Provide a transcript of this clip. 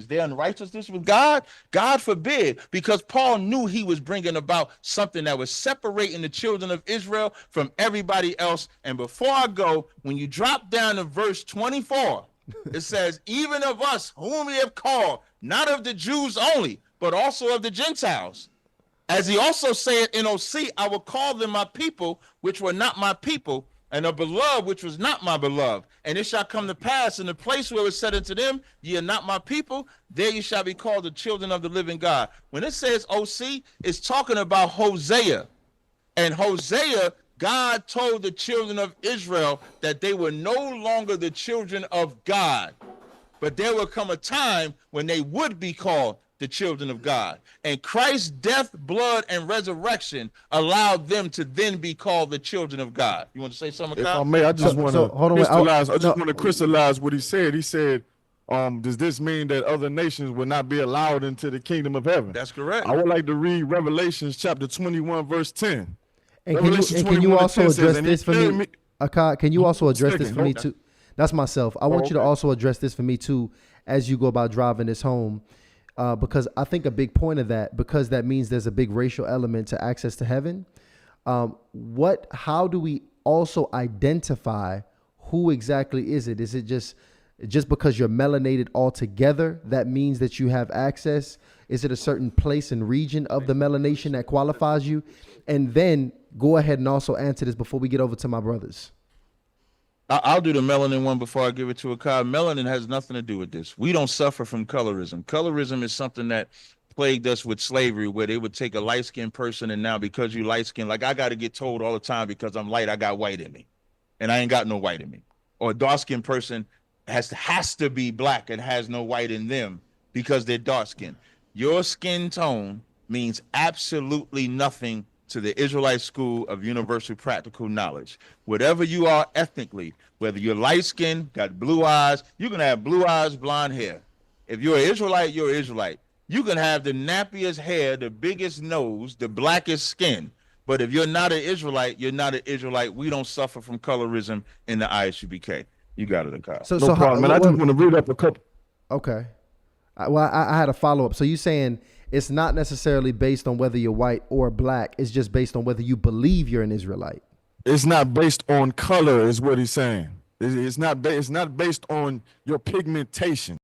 Their unrighteousness with God? God forbid, because Paul knew he was bringing about something that was separating the children of Israel from everybody else. And before I go, when you drop down to verse 24, it says, even of us whom he have called, not of the Jews only, but also of the Gentiles. As he also said in OC, I will call them my people, which were not my people, and a beloved, which was not my beloved. And it shall come to pass in the place where it was said unto them, ye are not my people, there you shall be called the children of the living God. When it says OC, it's talking about Hosea. And Hosea, God told the children of Israel that they were no longer the children of God, but there will come a time when they would be called the children of God. And Christ's death, blood, and resurrection allowed them to then be called the children of God. You want to say something, If I Kyle? may, I just want to hold on, crystallize. I just no. want to crystallize what he said. He said, does this mean that other nations will not be allowed into the kingdom of heaven? That's correct. I would like to read Revelations chapter 21, verse 10. And can you also address this for me? Akkad, can you also address this for me too? That's myself. I want you to also address this for me too as you go about driving this home. Because I think a big point of that, because that means there's a big racial element to access to heaven. How do we also identify who exactly is it? Is it just because you're melanated altogether, that means that you have access? Is it a certain place and region of the melanation that qualifies you? And then go ahead and also answer this before we get over to my brothers. I'll do the melanin one before I give it to Akkad. Melanin has nothing to do with this. We don't suffer from colorism. Colorism is something that plagued us with slavery, where they would take a light-skinned person, and now because you light-skinned, like I got to get told all the time because I'm light, I got white in me, and I ain't got no white in me. Or a dark-skinned person has to be black and has no white in them because they're dark-skinned. Your skin tone means absolutely nothing to the Israelite school of universal practical knowledge. Whatever you are ethnically, whether you're light-skinned, got blue eyes, you can have blue eyes, blonde hair. If you're an Israelite, you're an Israelite. You can have the nappiest hair, the biggest nose, the blackest skin. But if you're not an Israelite, you're not an Israelite. We don't suffer from colorism in the ISUBK. You got it, Akkad. No problem, man. I just want to read up a couple. Okay. I had a follow-up. So you saying it's not necessarily based on whether you're white or black. It's just based on whether you believe you're an Israelite. It's not based on color, is what he's saying. It's not based on your pigmentation.